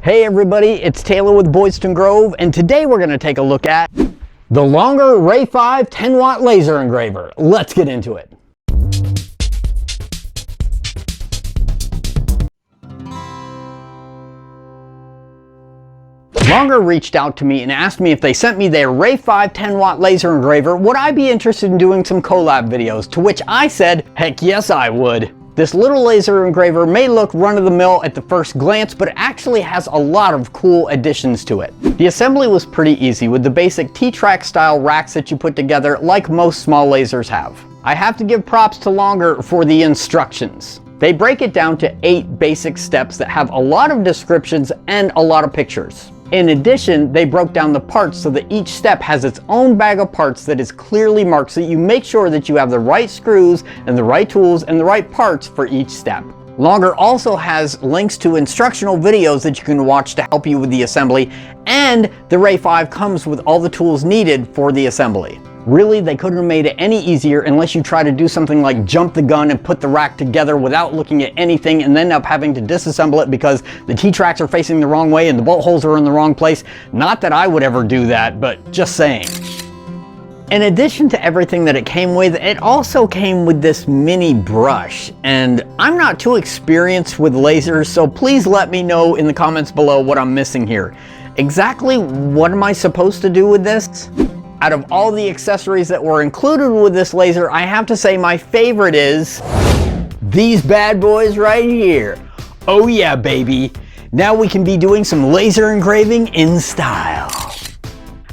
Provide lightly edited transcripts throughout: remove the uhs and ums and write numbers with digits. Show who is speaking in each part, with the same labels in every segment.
Speaker 1: Hey everybody, it's Taylor with Boydston Grove, and today we're going to take a look at the Longer Ray5 10-watt laser engraver. Let's get into it. Longer reached out to me and asked me if they sent me their Ray5 10-watt laser engraver, would I be interested in doing some collab videos, to which I said, heck yes I would. This little laser engraver may look run-of-the-mill at the first glance, but it actually has a lot of cool additions to it. The assembly was pretty easy with the basic T-track style racks that you put together like most small lasers have. I have to give props to Longer for the instructions. They break it down to 8 basic steps that have a lot of descriptions and a lot of pictures. In addition, they broke down the parts so that each step has its own bag of parts that is clearly marked so that you make sure that you have the right screws and the right tools and the right parts for each step. Longer also has links to instructional videos that you can watch to help you with the assembly, and the Ray5 comes with all the tools needed for the assembly. Really, they couldn't have made it any easier unless you try to do something like jump the gun and put the rack together without looking at anything and then end up having to disassemble it because the T-tracks are facing the wrong way and the bolt holes are in the wrong place. Not that I would ever do that, but just saying. In addition to everything that it came with, it also came with this mini brush. And I'm not too experienced with lasers, so please let me know in the comments below what I'm missing here. Exactly what am I supposed to do with this? Out of all the accessories that were included with this laser, I have to say my favorite is these bad boys right here. Oh yeah, baby. Now we can be doing some laser engraving in style.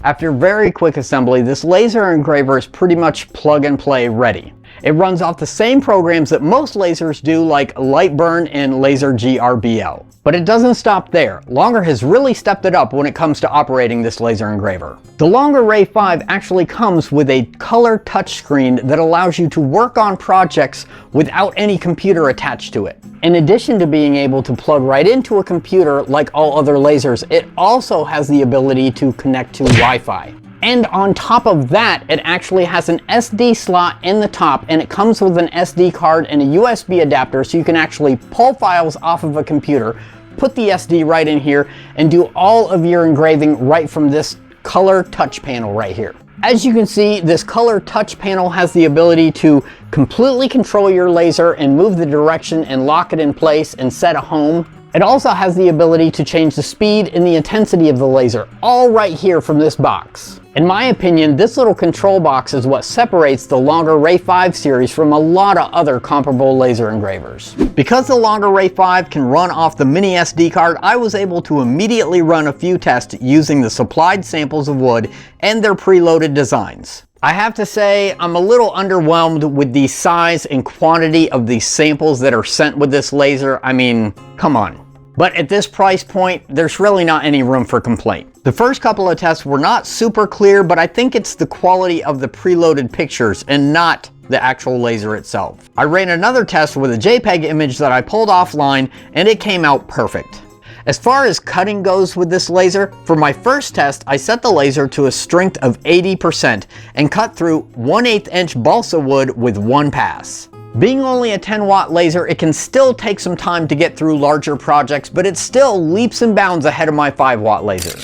Speaker 1: After very quick assembly, this laser engraver is pretty much plug and play ready. It runs off the same programs that most lasers do, like Lightburn and Laser GRBL. But it doesn't stop there. Longer has really stepped it up when it comes to operating this laser engraver. The Longer Ray5 actually comes with a color touchscreen that allows you to work on projects without any computer attached to it. In addition to being able to plug right into a computer like all other lasers, it also has the ability to connect to Wi-Fi. And on top of that, it actually has an SD slot in the top, and it comes with an SD card and a USB adapter so you can actually pull files off of a computer, put the SD right in here, and do all of your engraving right from this color touch panel right here. As you can see, this color touch panel has the ability to completely control your laser and move the direction and lock it in place and set a home. It also has the ability to change the speed and the intensity of the laser, all right here from this box. In my opinion, this little control box is what separates the Longer Ray5 series from a lot of other comparable laser engravers. Because the Longer Ray5 can run off the mini SD card, I was able to immediately run a few tests using the supplied samples of wood and their preloaded designs. I have to say, I'm a little underwhelmed with the size and quantity of the samples that are sent with this laser. I mean, come on. But at this price point, there's really not any room for complaint. The first couple of tests were not super clear, but I think it's the quality of the preloaded pictures and not the actual laser itself. I ran another test with a JPEG image that I pulled offline, and it came out perfect. As far as cutting goes with this laser, for my first test, I set the laser to a strength of 80% and cut through 1/8 inch balsa wood with one pass. Being only a 10-watt laser, it can still take some time to get through larger projects, but it's still leaps and bounds ahead of my 5-watt laser.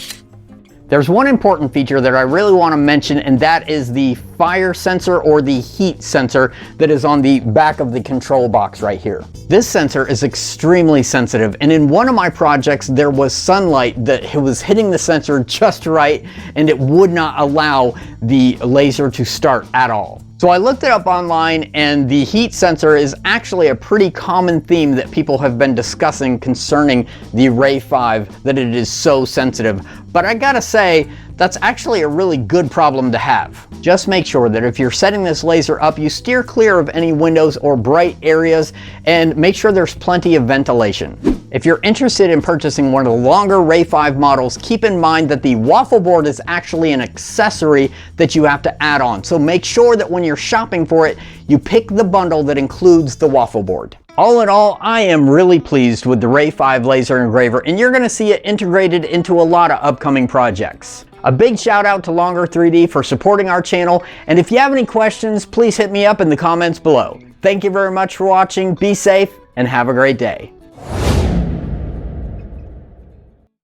Speaker 1: There's one important feature that I really want to mention, and that is the fire sensor or the heat sensor that is on the back of the control box right here. This sensor is extremely sensitive, and in one of my projects there was sunlight that was hitting the sensor just right, and it would not allow the laser to start at all. So I looked it up online, and the heat sensor is actually a pretty common theme that people have been discussing concerning the Ray5, that it is so sensitive. But I gotta say, that's actually a really good problem to have. Just make sure that if you're setting this laser up, you steer clear of any windows or bright areas, and make sure there's plenty of ventilation. If you're interested in purchasing one of the Longer Ray5 models, keep in mind that the waffle board is actually an accessory that you have to add on. So make sure that when you're shopping for it, you pick the bundle that includes the waffle board. All in all, I am really pleased with the Ray5 laser engraver, and you're going to see it integrated into a lot of upcoming projects. A big shout out to Longer 3D for supporting our channel, and if you have any questions, please hit me up in the comments below. Thank you very much for watching, be safe, and have a great day.